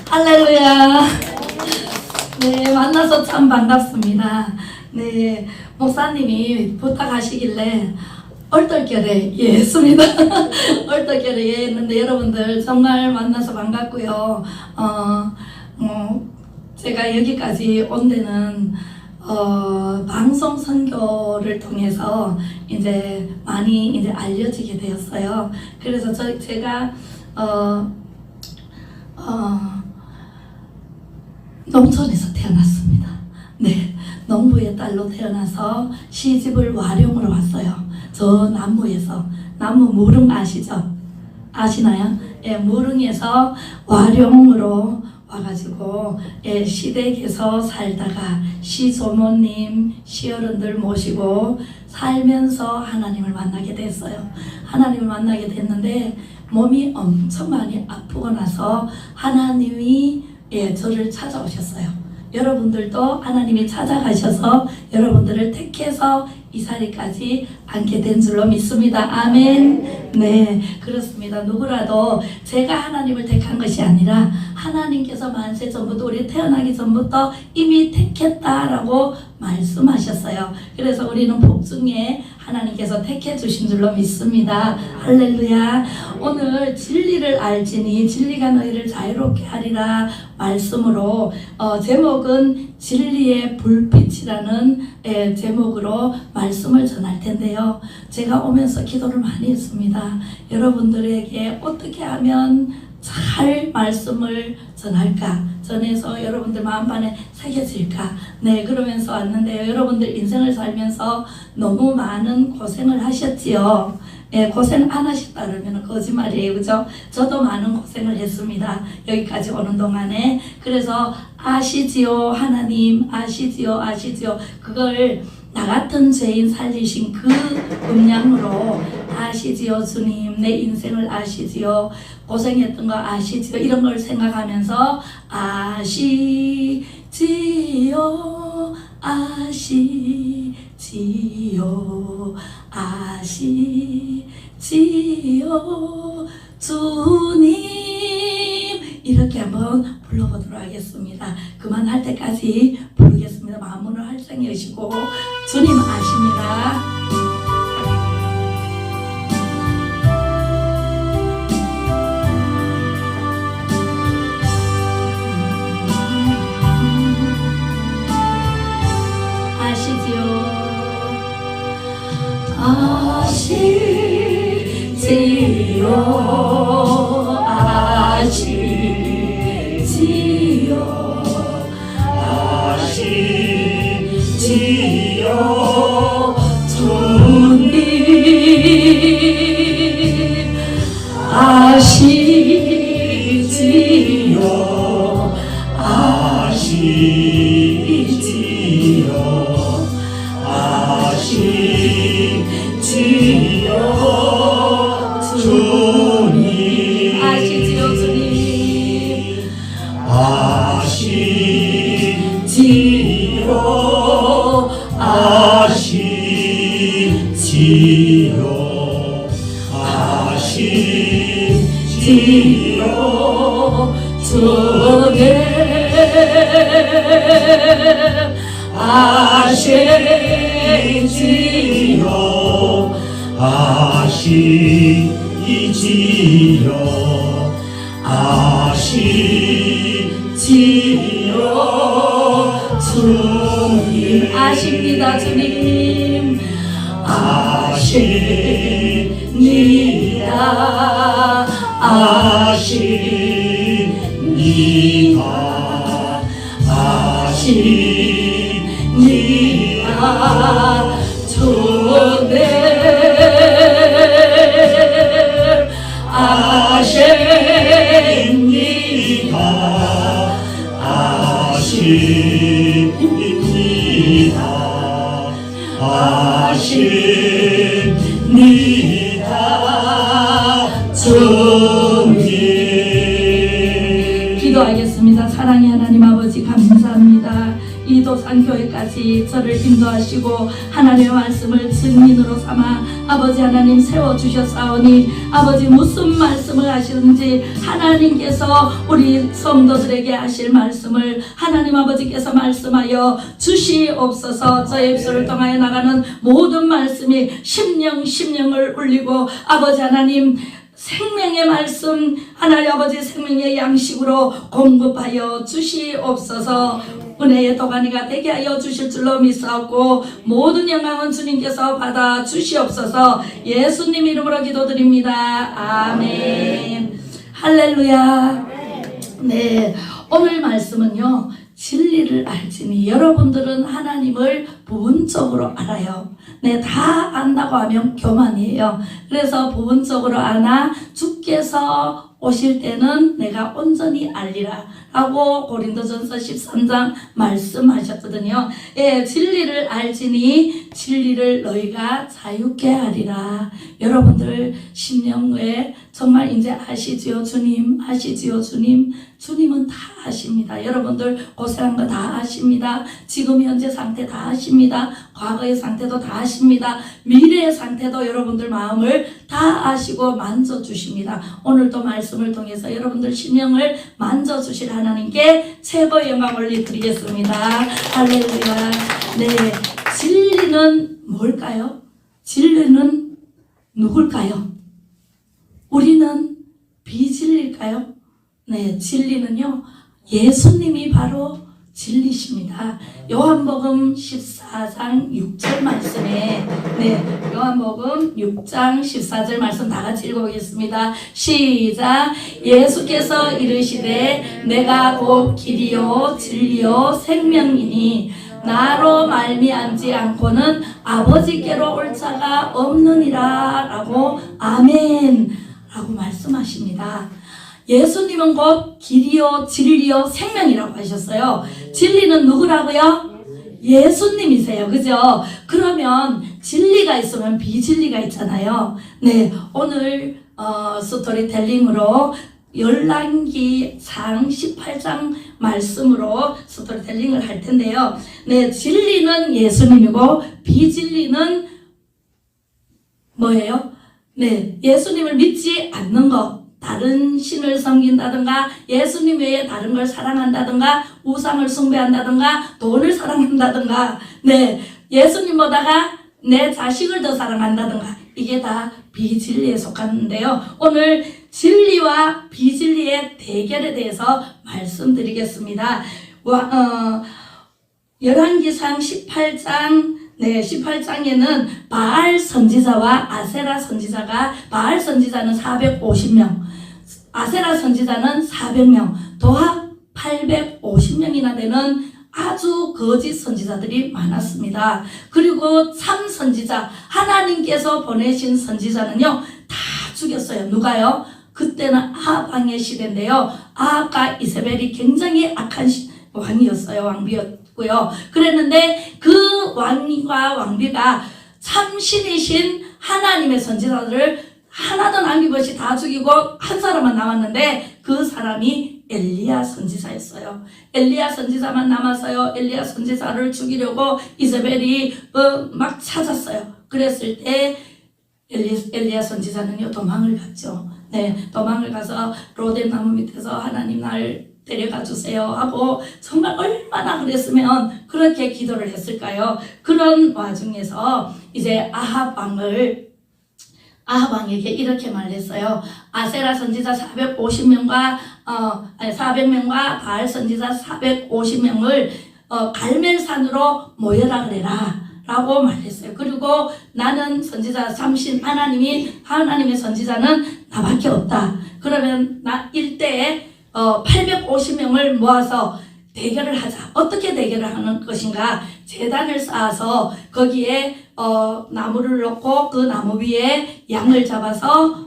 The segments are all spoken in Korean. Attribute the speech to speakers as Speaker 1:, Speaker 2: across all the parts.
Speaker 1: 할렐루야. 네, 만나서 참 반갑습니다. 네, 목사님이 부탁하시길래 얼떨결에 예 했습니다. 얼떨결에 예 했는데 여러분들 정말 만나서 반갑고요. 제가 여기까지 온 데는 방송 선교를 통해서 이제 많이 이제 알려지게 되었어요. 그래서 제가 농촌에서 태어났습니다. 네, 농부의 딸로 태어나서 시집을 와룡으로 왔어요. 저 남무에서, 남무 무릉 아시죠? 아시나요? 예, 무릉에서 와룡으로 와가지고 예, 시댁에서 살다가 시조모님, 시어른들 모시고 살면서 하나님을 만나게 됐어요. 하나님을 만나게 됐는데 몸이 엄청 많이 아프고 나서 하나님이 예, 저를 찾아오셨어요. 여러분들도 하나님이 찾아가셔서 여러분들을 택해서 이 자리까지 앉게 된 줄로 믿습니다. 아멘. 네, 그렇습니다. 누구라도 제가 하나님을 택한 것이 아니라 하나님께서 만세 전부터, 우리 태어나기 전부터 이미 택했다라고 말씀하셨어요. 그래서 우리는 복중에 하나님께서 택해 주신 줄로 믿습니다. 할렐루야. 오늘 진리를 알지니 진리가 너희를 자유롭게 하리라 말씀으로 제목은 진리의 불빛이라는 제목으로 말씀을 전할 텐데요. 제가 오면서 기도를 많이 했습니다. 여러분들에게 어떻게 하면 잘 말씀을 전해서 여러분들 마음판에 새겨질까? 네, 그러면서 왔는데요. 여러분들 인생을 살면서 너무 많은 고생을 하셨지요. 예, 고생 안 하셨다 그러면 거짓말이에요. 그죠? 저도 많은 고생을 했습니다. 여기까지 오는 동안에. 그래서 아시지요? 하나님 아시지요? 그걸 나 같은 죄인 살리신 그 음량으로 아시지요? 주님 내 인생을 아시지요? 고생했던 거 아시지요? 이런 걸 생각하면서 아시지요? 주님 이렇게 한번 불러보도록 하겠습니다. 그만할 때까지 부르겠습니다. 마음문을 활성해 주시고 주님 아십니다. 주님 아십니다. 주님 기도하겠습니다. 사랑의 하나님 아버지 감사합니다. 이 우리 도산교회까지 저를 인도하시고 하나님의 말씀을 증인으로 삼아 아버지 하나님 세워주셨사오니 아버지 무슨 말씀을 하시는지 하나님께서 우리 성도들에게 하실 말씀을 하나님 아버지께서 말씀하여 주시옵소서. 저의 입술을 통하여 나가는 모든 말씀이 심령을 울리고 아버지 하나님 생명의 말씀 하나님 아버지 생명의 양식으로 공급하여 주시옵소서. 은혜의 도가니가 되게 하여 주실 줄로 믿사옵고 모든 영광은 주님께서 받아 주시옵소서. 예수님 이름으로 기도드립니다. 아멘. 할렐루야. 네, 오늘 말씀은요, 진리를 알지니 여러분들은 하나님을 부분적으로 알아요. 네, 다 안다고 하면 교만이에요. 그래서 부분적으로 아나 주께서 오실 때는 내가 온전히 알리라 라고 고린도전서 13장 말씀하셨거든요. 예, 진리를 알지니 진리를 너희가 자유케 하리라. 여러분들 심령에 정말 이제 아시지요 주님, 아시지요 주님. 주님은 다 아십니다. 여러분들 고생한 거 다 아십니다. 지금 현재 상태 다 아십니다. 과거의 상태도 다 아십니다. 미래의 상태도 여러분들 마음을 다 아시고 만져주십니다. 오늘도 말씀을 통해서 여러분들 심령을 만져주실 하나님께 최고의 영광 올려드리겠습니다. 할렐루야. 네, 진리는 뭘까요? 진리는 누굴까요? 우리는 비진리일까요? 네, 진리는요, 예수님이 바로 진리십니다. 요한복음 14장 6절 말씀에, 네, 요한복음 6장 14절 말씀 다 같이 읽어보겠습니다. 시작. 예수께서 이르시되 내가 곧 길이요 진리요 생명이니 나로 말미암지 않고는 아버지께로 올 자가 없느니라 라고 아멘 라고 말씀하십니다. 예수님은 곧 길이요 진리요 생명이라고 하셨어요. 진리는 누구라고요? 예수님이세요. 그죠? 그러면 진리가 있으면 비진리가 있잖아요. 네, 오늘 스토리텔링으로 열왕기상 18장 말씀으로 스토리텔링을 할 텐데요. 네, 진리는 예수님이고 비진리는 뭐예요? 네, 예수님을 믿지 않는 것, 다른 신을 섬긴다든가 예수님 외에 다른 걸 사랑한다든가 우상을 숭배한다든가 돈을 사랑한다든가 네, 예수님보다가 내 자식을 더 사랑한다든가 이게 다 비진리에 속하는데요. 오늘 진리와 비진리의 대결에 대해서 말씀드리겠습니다. 열왕기상 18장 네, 18장에는 바알 선지자와 아세라 선지자가 바알 선지자는 450명, 아세라 선지자는 400명, 도합 850명이나 되는 아주 거짓 선지자들이 많았습니다. 그리고 참 선지자, 하나님께서 보내신 선지자는요, 다 죽였어요. 누가요? 그때는 아합 왕의 시대인데요. 아합과 이세벨이 굉장히 악한 왕이었어요. 왕비였고요. 그랬는데 그 왕과 왕비가 참신이신 하나님의 선지자들을 하나도 남김없이 다 죽이고 한 사람만 남았는데 그 사람이 엘리야 선지자였어요. 엘리야 선지자만 남았어요. 엘리야 선지자를 죽이려고 이세벨이 막 찾았어요. 그랬을 때 엘리야 선지자는요 도망을 갔죠. 네, 도망을 가서 로뎀 나무 밑에서 하나님 날 데려가 주세요 하고 정말 얼마나 그랬으면 그렇게 기도를 했을까요? 그런 와중에서 이제 아합 왕에게 이렇게 말했어요. 아세라 선지자 450명과 400명과 바알 선지자 450명을 갈멜산으로 모여라 그래라 라고 말했어요. 그리고 나는 선지자 참신 하나님의 선지자는 나밖에 없다. 그러면 나 일대에 850명을 모아서 대결을 하자. 어떻게 대결을 하는 것인가? 제단을 쌓아서 거기에 나무를 놓고 그 나무 위에 양을 잡아서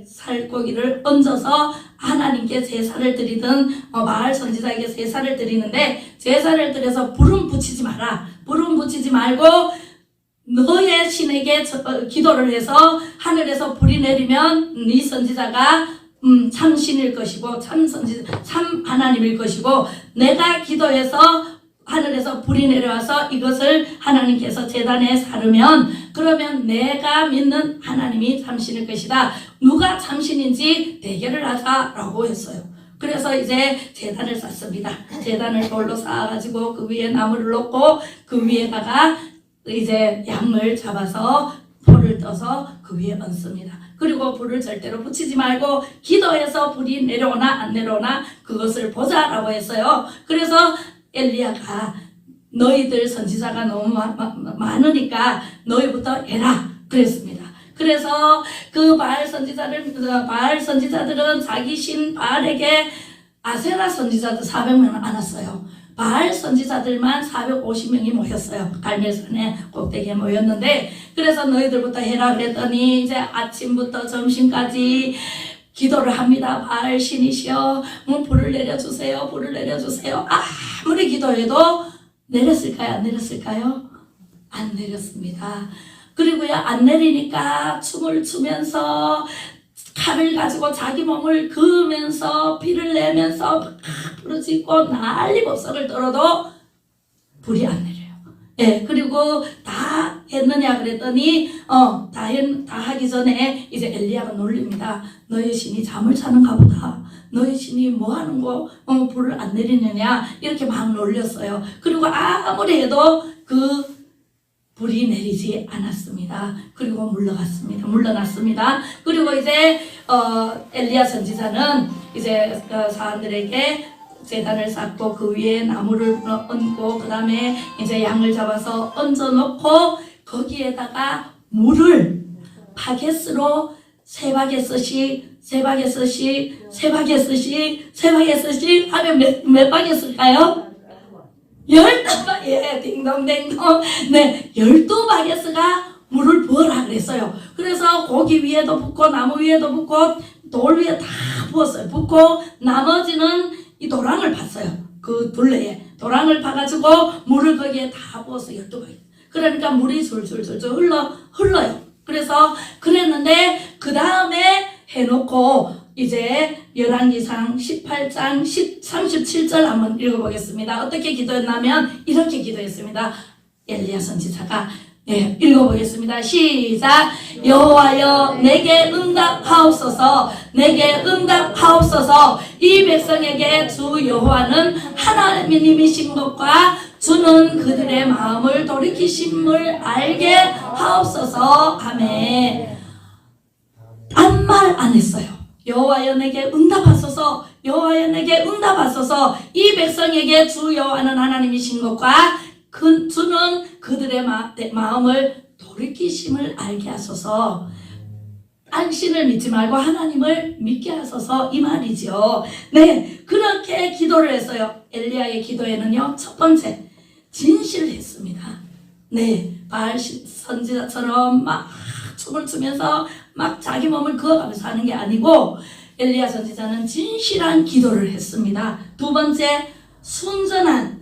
Speaker 1: 살고기를 얹어서 하나님께 제사를 드리든 바알 선지자에게 제사를 드리는데 제사를 드려서 불은 붙이지 마라. 불은 붙이지 말고 너의 신에게 기도를 해서 하늘에서 불이 내리면 네 선지자가 참신일 것이고 참 하나님일 것이고 내가 기도해서 하늘에서 불이 내려와서 이것을 하나님께서 제단에 사르면 그러면 내가 믿는 하나님이 참신일 것이다. 누가 참신인지 대결을 하자라고 했어요. 그래서 이제 제단을 쌓습니다. 제단을 돌로 쌓아가지고 그 위에 나무를 놓고 그 위에다가 이제 양을 잡아서 불을 떠서 그 위에 얹습니다. 그리고 불을 절대로 붙이지 말고 기도해서 불이 내려오나 안 내려오나 그것을 보자라고 했어요. 그래서 엘리야가 너희들 선지자가 너무 많으니까 너희부터 해라 그랬습니다. 그래서 그 바알 선지자들은 자기 신 바알에게 아세라 선지자들 400명 안 왔어요. 바알 선지자들만 450명이 모였어요. 갈멜산에 꼭대기에 모였는데 그래서 너희들부터 해라 그랬더니 이제 아침부터 점심까지 기도를 합니다. 바알 신이시여 불을 내려주세요. 불을 내려주세요. 아무리 기도해도 내렸을까요? 안 내렸을까요? 안 내렸습니다. 그리고요 안 내리니까 춤을 추면서 칼을 가지고 자기 몸을 그으면서 피를 내면서 막 부르짖고 난리 법석을 떨어도 불이 안 내려요. 예, 그리고 다 했느냐 그랬더니 다 하기 전에 이제 엘리야가 놀립니다. 너희 신이 잠을 자는가 보다. 너희 신이 뭐 하는 거 불을 안 내리느냐 이렇게 막 놀렸어요. 그리고 아무리 해도 그 불이 내리지 않았습니다. 그리고 물러났습니다. 그리고 이제 엘리야 선지자는 이제 사람들에게 제단을 쌓고 그 위에 나무를 얹고 그 다음에 이제 양을 잡아서 얹어놓고 거기에다가 물을 바게스로 세 바게스씩 하면 몇 바게스일까요? 12바게스, 예, 딩동댕동. 네, 12바게스가 물을 부어라 그랬어요. 그래서 고기 위에도 붓고, 나무 위에도 붓고, 돌 위에 다 부었어요. 붓고, 나머지는 이 도랑을 팠어요. 그 둘레에. 도랑을 파가지고, 물을 거기에 다 부었어요. 12바게스. 그러니까 물이 줄줄줄줄 흘러요. 그래서, 그랬는데, 그 다음에 해놓고, 이제 열왕기상 18장 37절 한번 읽어보겠습니다. 어떻게 기도했냐면 이렇게 기도했습니다. 엘리야 선지자가 읽어보겠습니다. 시작. 여호와여 내게 응답하옵소서. 내게 응답하옵소서. 이 백성에게 주 여호와는 하나님이신 것과 주는 그들의 마음을 돌이키심을 알게 하옵소서. 아멘. 아무 말 안 했어요. 여호와여 내게 응답하소서. 여호와여 내게 응답하소서. 이 백성에게 주 여호와는 하나님이신 것과 주는 그들의 마음을 돌이키심을 알게 하소서. 당신을 믿지 말고 하나님을 믿게 하소서 이 말이죠. 네, 그렇게 기도를 했어요. 엘리야의 기도에는요 첫 번째 진실했습니다. 네, 바알 선지자처럼 막 춤을 추면서 막 자기 몸을 그어가면서 하는 게 아니고 엘리야 선지자는 진실한 기도를 했습니다. 두 번째 순전한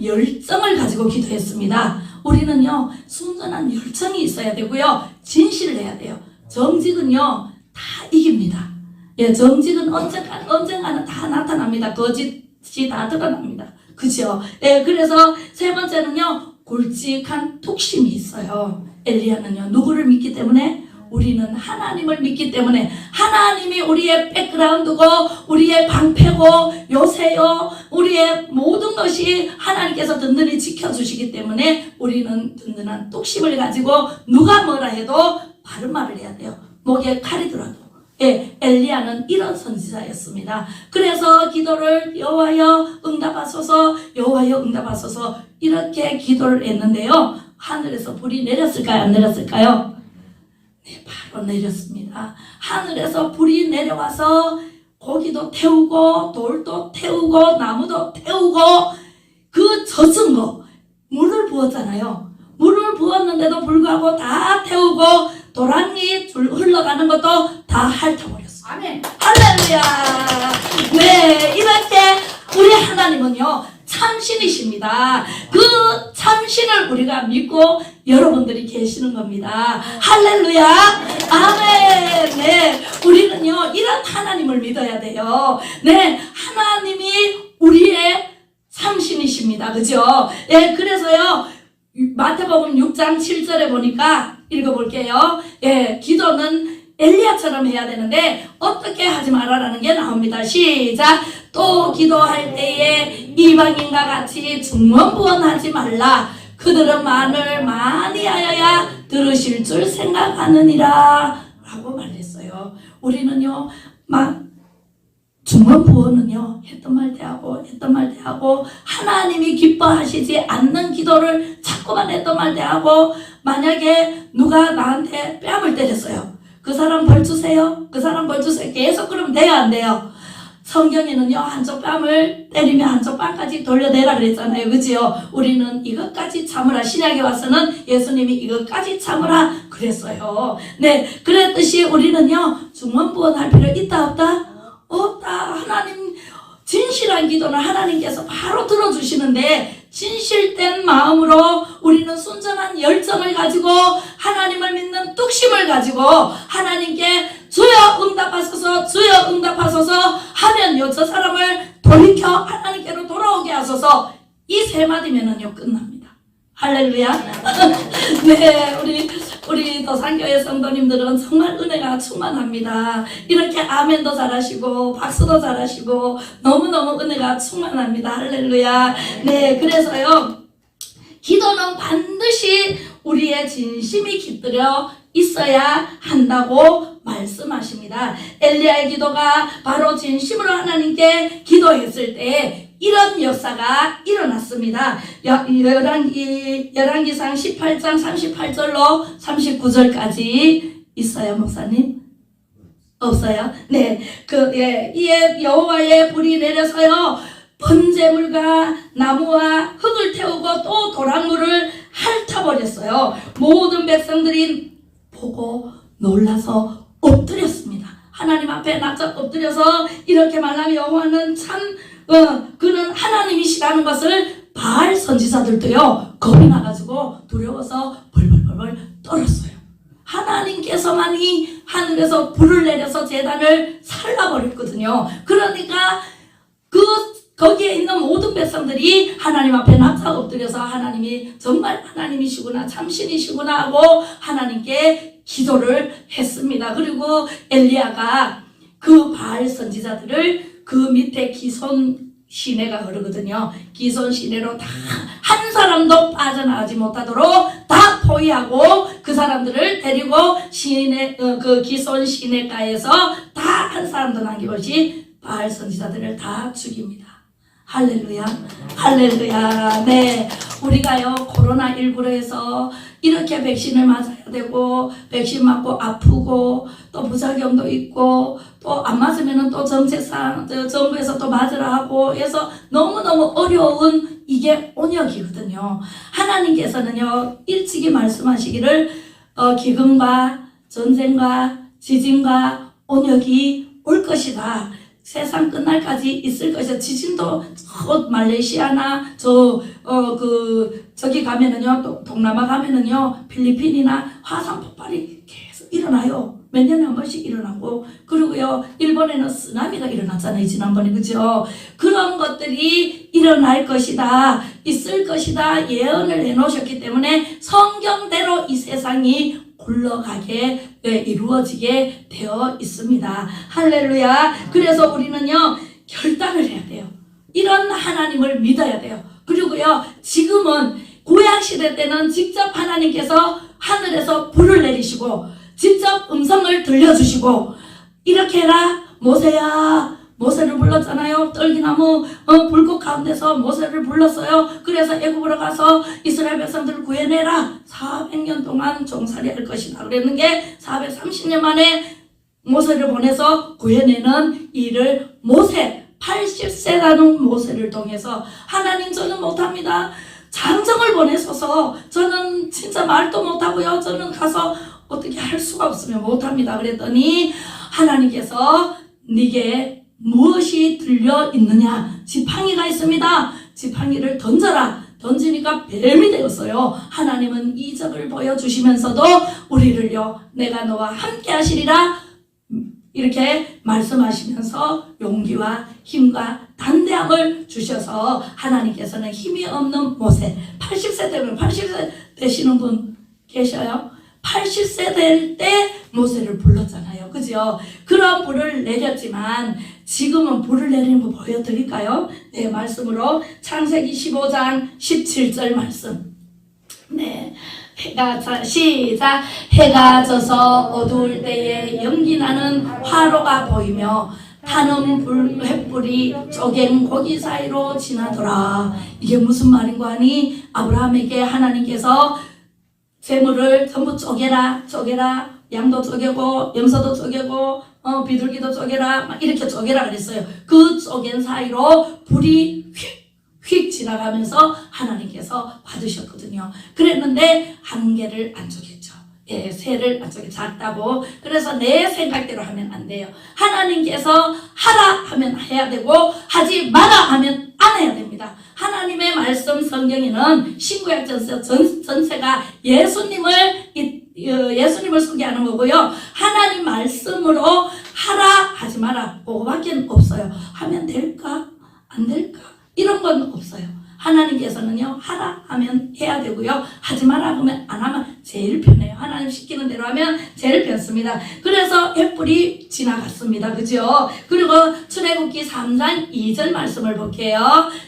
Speaker 1: 열정을 가지고 기도했습니다. 우리는요 순전한 열정이 있어야 되고요 진실을 해야 돼요. 정직은요 다 이깁니다. 예, 정직은 언젠가는 다 나타납니다. 거짓이 다 드러납니다. 그죠? 예, 그래서 세 번째는요 굵직한 뚝심이 있어요. 엘리야는요 누구를 믿기 때문에? 우리는 하나님을 믿기 때문에 하나님이 우리의 백그라운드고 우리의 방패고 요새요 우리의 모든 것이 하나님께서 든든히 지켜주시기 때문에 우리는 든든한 뚝심을 가지고 누가 뭐라 해도 바른 말을 해야 돼요. 목에 칼이 들어도. 예, 엘리야는 이런 선지자였습니다. 그래서 기도를 여호와여 응답하소서 여호와여 응답하소서 이렇게 기도를 했는데요. 하늘에서 불이 내렸을까요? 안 내렸을까요? 네, 바로 내렸습니다. 하늘에서 불이 내려와서 고기도 태우고 돌도 태우고 나무도 태우고 그 젖은 거 물을 부었잖아요. 물을 부었는데도 불구하고 다 태우고 도랑이 흘러가는 것도 다 핥아버렸어요. 아멘. 할렐루야. 네, 이렇게 우리 하나님은요 참신이십니다. 그 참신을 우리가 믿고 여러분들이 계시는 겁니다. 할렐루야. 아멘. 네, 우리는요 이런 하나님을 믿어야 돼요. 네, 하나님이 우리의 참신이십니다. 있습니다. 그죠? 예, 그래서요, 마태복음 6장 7절에 보니까 읽어볼게요. 예, 기도는 엘리야처럼 해야 되는데 어떻게 하지 말아라는 게 나옵니다. 시작. 또 기도할 때에 이방인과 같이 중언부언하지 말라. 그들은 말을 많이 하여야 들으실 줄 생각하느니라 라고 말했어요. 우리는요 막 중언부언은요 했던 말 대하고 하나님이 기뻐하시지 않는 기도를 자꾸만 했던 말 대하고, 만약에 누가 나한테 뺨을 때렸어요. 그 사람 벌 주세요. 그 사람 벌 주세요. 계속 그러면 돼요, 안 돼요? 성경에는요 한쪽 뺨을 때리면 한쪽 뺨까지 돌려내라 그랬잖아요. 그지요? 우리는 이것까지 참으라. 신약에 와서는 예수님이 이것까지 참으라 그랬어요. 네, 그랬듯이 우리는요 중언부언할 필요 있다 없다? 없다. 하나님 진실한 기도는 하나님께서 바로 들어주시는데, 진실된 마음으로 우리는 순전한 열정을 가지고 하나님을 믿는 뚝심을 가지고 하나님께 주여 응답하소서 주여 응답하소서 하면요 저 사람을 돌이켜 하나님께로 돌아오게 하소서, 이 세 마디면은요 끝납니다. 할렐루야. 네, 우리 도산교회 성도님들은 정말 은혜가 충만합니다. 이렇게 아멘도 잘하시고 박수도 잘하시고 너무너무 은혜가 충만합니다. 할렐루야. 네, 그래서요 기도는 반드시 우리의 진심이 깃들여 있어야 한다고 말씀하십니다. 엘리야의 기도가 바로 진심으로 하나님께 기도했을 때 이런 역사가 일어났습니다. 열왕기상 18장 38절로 39절까지 있어요, 목사님? 없어요? 네. 이에 여호와의 불이 내려서요, 번제물과 나무와 흙을 태우고 또 도랑물을 핥아버렸어요. 모든 백성들이 보고 놀라서 엎드렸습니다. 하나님 앞에 납작 엎드려서 이렇게 말하면 여호와는 참 그는 하나님이시라는 것을 바알 선지자들도요 겁이 나가지고 두려워서 벌벌벌 떨었어요. 하나님께서만이 하늘에서 불을 내려서 제단을 살라버렸거든요. 그러니까 거기에 있는 모든 백성들이 하나님 앞에 납작 엎드려서 하나님이 정말 하나님이시구나 참신이시구나 하고 하나님께 기도를 했습니다. 그리고 엘리야가 그 바알 선지자들을 그 밑에 기손 시내가 흐르거든요. 기손 시내로 다 한 사람도 빠져나가지 못하도록 다 포위하고 그 사람들을 데리고 그 기손 시내가에서 다 한 사람도 남김없이 바알 선지자들을 다 죽입니다. 할렐루야. 할렐루야. 네, 우리가요 코로나19로 해서 이렇게 백신을 맞아야 되고 백신 맞고 아프고 또 부작용도 있고 또 안 맞으면은 또 정책상 정부에서 또 맞으라 하고 해서 너무너무 어려운 이게 온역이거든요. 하나님께서는요 일찍이 말씀하시기를 기근과 전쟁과 지진과 온역이 올 것이다. 세상 끝날까지 있을 것이다. 지진도 말레이시아나 저기 가면은요, 또 동남아 가면은요, 필리핀이나 화산 폭발이 계속 일어나요. 몇 년에 한 번씩 일어나고, 그리고요, 일본에는 쓰나미가 일어났잖아요, 지난번에, 그죠? 그런 것들이 일어날 것이다, 있을 것이다, 예언을 해놓으셨기 때문에 성경대로 이 세상이 굴러가게 이루어지게 되어 있습니다. 할렐루야. 그래서 우리는요 결단을 해야 돼요. 이런 하나님을 믿어야 돼요. 그리고요 지금은 구약시대 때는 직접 하나님께서 하늘에서 불을 내리시고 직접 음성을 들려주시고 이렇게 해라 모세야, 모세를 불렀잖아요. 떨기나무 불꽃 가운데서 모세를 불렀어요. 그래서 애굽으로 가서 이스라엘 백성들을 구해내라. 400년 동안 종살이 할 것이다 그랬는 게 430년 만에 모세를 보내서 구해내는 일을 모세 80세라는 모세를 통해서 하나님 저는 못합니다. 장정을 보내셔서 저는 진짜 말도 못하고요. 저는 가서 어떻게 할 수가 없으면 못합니다. 그랬더니 하나님께서 네게 무엇이 들려 있느냐? 지팡이가 있습니다. 지팡이를 던져라. 던지니까 뱀이 되었어요. 하나님은 이적을 보여주시면서도 우리를요 내가 너와 함께 하시리라 이렇게 말씀하시면서 용기와 힘과 담대함을 주셔서 하나님께서는 힘이 없는 모세 80세 되면 80세 되시는 분 계셔요? 80세 될 때 모세를 불렀잖아요. 그죠? 그런 불을 내렸지만 지금은 불을 내리는 거 보여드릴까요? 네, 말씀으로 창세기 15장 17절 말씀. 네. 시작. 해가 져서 어두울 때에 연기나는 화로가 보이며 타는 횃불이 쪼갠 고기 사이로 지나더라. 이게 무슨 말인가 하니 아브라함에게 하나님께서 재물을 전부 쪼개라, 양도 쪼개고 염소도 쪼개고 비둘기도 쪼개라, 막 이렇게 쪼개라 그랬어요. 그 쪼갠 사이로 불이 휙 지나가면서 하나님께서 받으셨거든요. 그랬는데 한 개를 안 쪼갰죠. 예, 새를 안 쪼개 작다고. 그래서 내 생각대로 하면 안 돼요. 하나님께서 하라 하면 해야 되고 하지 마라 하면 안 해야 됩니다. 하나님의 말씀 성경에는 신구약 전체가 예수님을 소개하는 거고요. 하나님 말씀으로 하라 하지 마라 그거밖에 없어요. 하면 될까? 안 될까? 이런 건 없어요. 하나님께서는요, 하라 하면 해야 되고요, 하지 마라 하면 안 하면 제일 편해요. 하나님 시키는 대로 하면 제일 편습니다. 그래서 횃불이 지나갔습니다. 그죠? 그리고 출애굽기 3장 2절 말씀을 볼게요.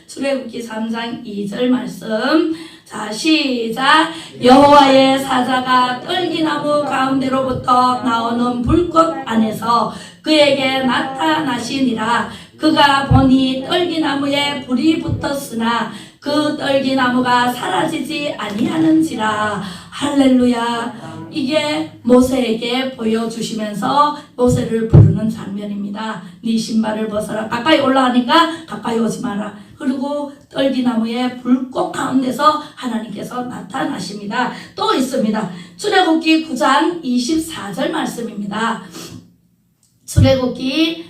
Speaker 1: 출애굽기 3장 2절 말씀. 자, 시작. 여호와의 사자가 떨기나무 가운데로부터 나오는 불꽃 안에서 그에게 나타나시니라. 그가 보니 떨기나무에 불이 붙었으나 그 떨기나무가 사라지지 아니하는지라. 할렐루야. 이게 모세에게 보여주시면서 모세를 부르는 장면입니다. 네 신발을 벗어라. 가까이 올라가니까 가까이 오지 마라. 그리고 떨기나무의 불꽃 가운데서 하나님께서 나타나십니다. 또 있습니다. 출애굽기 9장 24절 말씀입니다. 출애굽기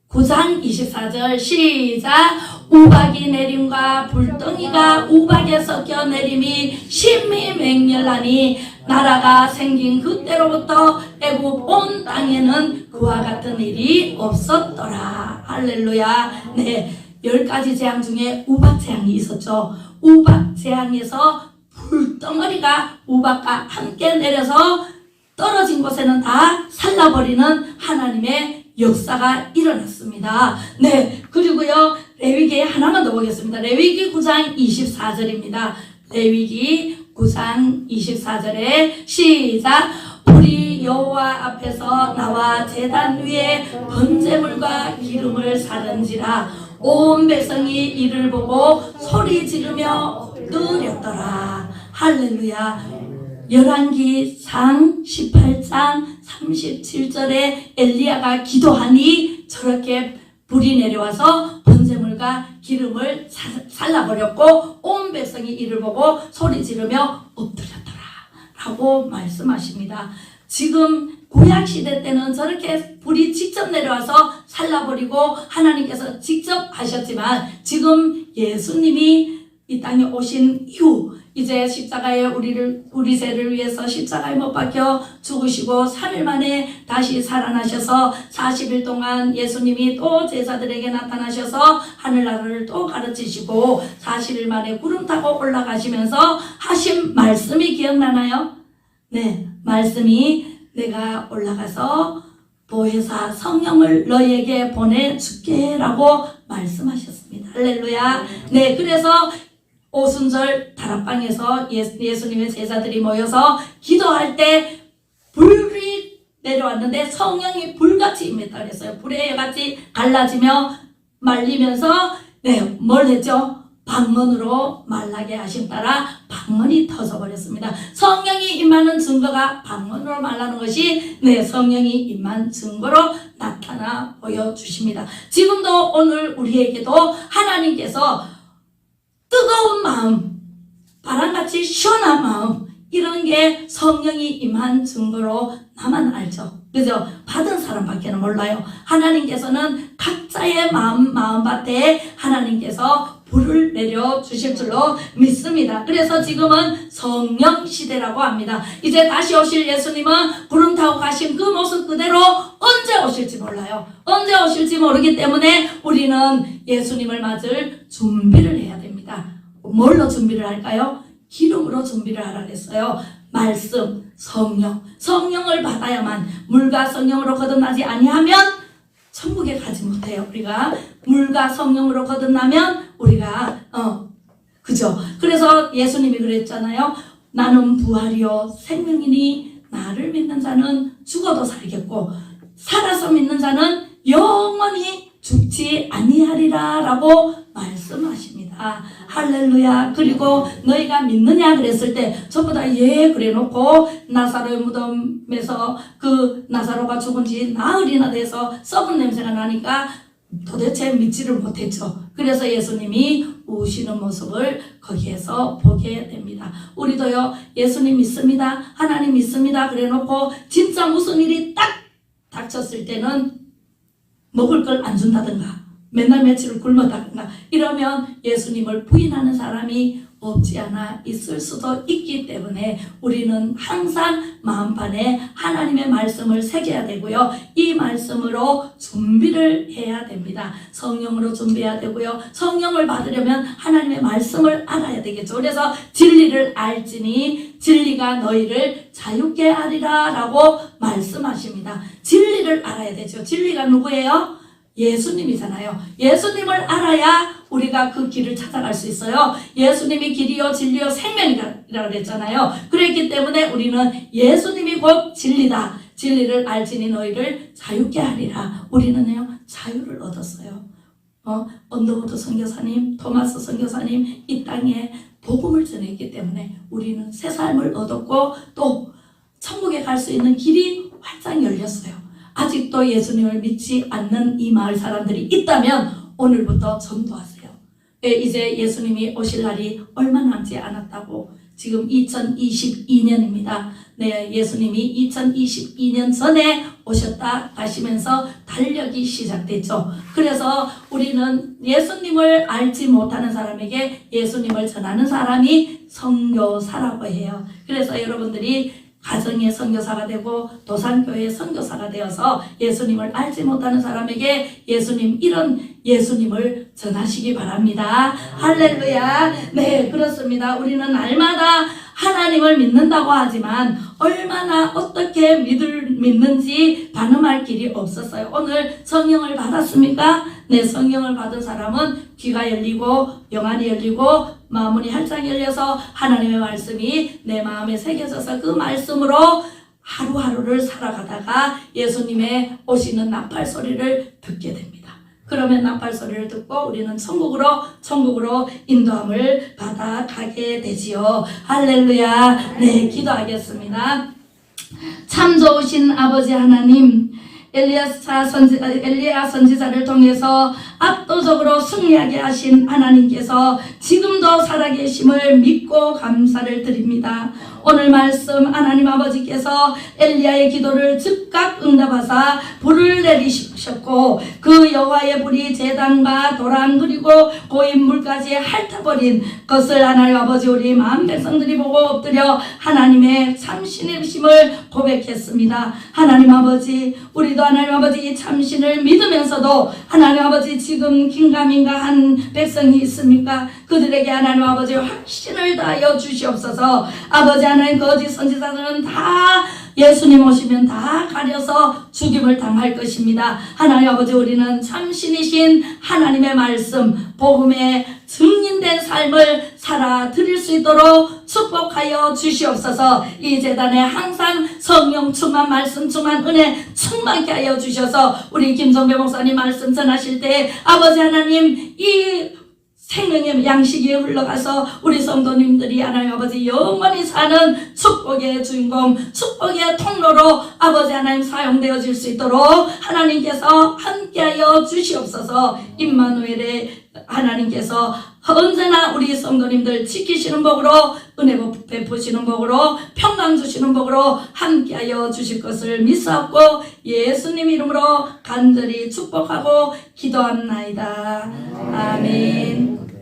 Speaker 1: 9장 24절 시작. 우박이 내림과 불덩이가 우박에 섞여 내림이 심히 맹렬하니 나라가 생긴 그때로부터 애굽 온 땅에는 그와 같은 일이 없었더라. 할렐루야. 네, 10가지 재앙 중에 우박 재앙이 있었죠. 우박 재앙에서 불덩어리가 우박과 함께 내려서 떨어진 곳에는 다 살라버리는 하나님의 역사가 일어났습니다. 네, 그리고요, 레위기 하나만 더 보겠습니다. 레위기 9장 24절입니다. 레위기 9장 24절에 시작. 우리 여호와 앞에서 나와 제단 위에 번제물과 기름을 사른지라. 온 백성이 이를 보고 소리 지르며 엎드렸더라. 할렐루야. 열왕기상 18장 37절에 엘리야가 기도하니 저렇게 불이 내려와서 번제물과 기름을 살라버렸고 온 백성이 이를 보고 소리 지르며 엎드렸더라 라고 말씀하십니다. 지금 구약시대 때는 저렇게 불이 직접 내려와서 살라버리고 하나님께서 직접 하셨지만 지금 예수님이 이 땅에 오신 이후 이제 십자가에 우리 죄를 위해서 십자가에 못 박혀 죽으시고 3일 만에 다시 살아나셔서 40일 동안 예수님이 또 제자들에게 나타나셔서 하늘나라를 또 가르치시고 40일 만에 구름 타고 올라가시면서 하신 말씀이 기억나나요? 네, 말씀이 내가 올라가서 보혜사 성령을 너희에게 보내줄게 라고 말씀하셨습니다. 할렐루야. 네, 그래서 오순절 다락방에서 예수님의 제자들이 모여서 기도할 때 불이 내려왔는데 성령이 불같이 임했다 그랬어요. 불의 같이 갈라지며 말리면서 뭘 했죠? 방언으로 말라게 하심 따라 방언이 터져버렸습니다. 성령이 임하는 증거가 방언으로 말하는 것이 성령이 임한 증거로 나타나 보여주십니다. 지금도 오늘 우리에게도 하나님께서 뜨거운 마음, 바람같이 시원한 마음, 이런 게 성령이 임한 증거로 나만 알죠. 그죠? 받은 사람밖에는 몰라요. 하나님께서는 각자의 마음밭에 하나님께서 불을 내려 주실 줄로 믿습니다. 그래서 지금은 성령 시대라고 합니다. 이제 다시 오실 예수님은 구름 타고 가신 그 모습 그대로 언제 오실지 몰라요. 언제 오실지 모르기 때문에 우리는 예수님을 맞을 준비를 해야 됩니다. 뭘로 준비를 할까요? 기름으로 준비를 하라 그랬어요. 말씀, 성령, 성령을 받아야만, 물과 성령으로 거듭나지 아니하면 천국에 가지 못해요. 우리가 물과 성령으로 거듭나면 우리가 그죠? 그래서 예수님이 그랬잖아요. 나는 부활이요 생명이니 나를 믿는 자는 죽어도 살겠고 살아서 믿는 자는 영원히 죽지 아니하리라 라고 말씀하십니다. 할렐루야. 그리고 너희가 믿느냐 그랬을 때 전부 다 예 그래 놓고 나사로의 무덤에서 그 나사로가 죽은 지 나흘이나 돼서 썩은 냄새가 나니까 도대체 믿지를 못했죠. 그래서 예수님이 우시는 모습을 거기에서 보게 됩니다. 우리도요 예수님 믿습니다, 하나님 믿습니다 그래 놓고 진짜 무슨 일이 딱 닥쳤을 때는 먹을 걸 안 준다든가 맨날 며칠을 굶었다든가 이러면 예수님을 부인하는 사람이 없지 않아 있을 수도 있기 때문에 우리는 항상 마음판에 하나님의 말씀을 새겨야 되고요. 이 말씀으로 준비를 해야 됩니다. 성령으로 준비해야 되고요. 성령을 받으려면 하나님의 말씀을 알아야 되겠죠. 그래서 진리를 알지니 진리가 너희를 자유케 하리라 라고 말씀하십니다. 진리를 알아야 되죠. 진리가 누구예요? 예수님이잖아요. 예수님을 알아야 우리가 그 길을 찾아갈 수 있어요. 예수님이 길이요 진리요 생명이라 그랬잖아요. 그랬기 때문에 우리는 예수님이 곧 진리다. 진리를 알지니 너희를 자유케 하리라. 우리는요 자유를 얻었어요. 언더우드 선교사님, 토마스 선교사님 이 땅에 복음을 전했기 때문에 우리는 새 삶을 얻었고 또 천국에 갈 수 있는 길이 활짝 열렸어요. 아직도 예수님을 믿지 않는 이 마을 사람들이 있다면 오늘부터 전도하세요. 이제 예수님이 오실 날이 얼마 남지 않았다고. 지금 2022년입니다. 네, 예수님이 2022년 전에 오셨다 가시면서 달력이 시작됐죠. 그래서 우리는 예수님을 알지 못하는 사람에게 예수님을 전하는 사람이 선교사라고 해요. 그래서 여러분들이 가정의 선교사가 되고 도산교회의 선교사가 되어서 예수님을 알지 못하는 사람에게 예수님 이런 예수님을 전하시기 바랍니다. 할렐루야. 네, 그렇습니다. 우리는 날마다 하나님을 믿는다고 하지만 얼마나 어떻게 믿는지 반응할 길이 없었어요. 오늘 성령을 받았습니까? 네, 성령을 받은 사람은 귀가 열리고 영안이 열리고 마음문이 활짝 열려서 하나님의 말씀이 내 마음에 새겨져서 그 말씀으로 하루하루를 살아가다가 예수님의 오시는 나팔 소리를 듣게 됩니다. 그러면 나팔 소리를 듣고 우리는 천국으로 인도함을 받아가게 되지요. 할렐루야. 네, 기도하겠습니다. 참 좋으신 아버지 하나님, 엘리야 선지자를 통해서 압도적으로 승리하게 하신 하나님께서 지금도 살아계심을 믿고 감사를 드립니다. 오늘 말씀 하나님 아버지께서 엘리야의 기도를 즉각 응답하사 불을 내리셨고 그 여호와의 불이 제단과 도랑 그리고 고인물까지 핥아버린 것을 하나님 아버지 우리 마음 백성들이 보고 엎드려 하나님의 참신이심을 고백했습니다. 하나님 아버지 우리도 하나님 아버지 이 참신을 믿으면서도 하나님 아버지 지금 긴가민가한 백성이 있습니까? 그들에게 하나님 아버지 확신을 다하여 주시옵소서. 아버지 하나님 거짓 선지자들은 다 예수님 오시면 다 가려서 죽임을 당할 것입니다. 하나님 아버지 우리는 참신이신 하나님의 말씀 복음에 증인된 삶을 살아 드릴 수 있도록 축복하여 주시옵소서. 이 재단에 항상 성령 충만 말씀 충만 은혜 충만케 하여 주셔서 우리 김성배 목사님 말씀 전하실 때 아버지 하나님 이 생명의 양식이 흘러가서 우리 성도님들이 하나님 아버지 영원히 사는 축복의 주인공 축복의 통로로 아버지 하나님 사용되어질 수 있도록 하나님께서 함께하여 주시옵소서. 임마누엘의 하나님께서 언제나 우리 성도님들 지키시는 복으로 은혜 베푸시는 복으로 평강 주시는 복으로 함께하여 주실 것을 믿사옵고 예수님 이름으로 간절히 축복하고 기도합나이다. 아멘.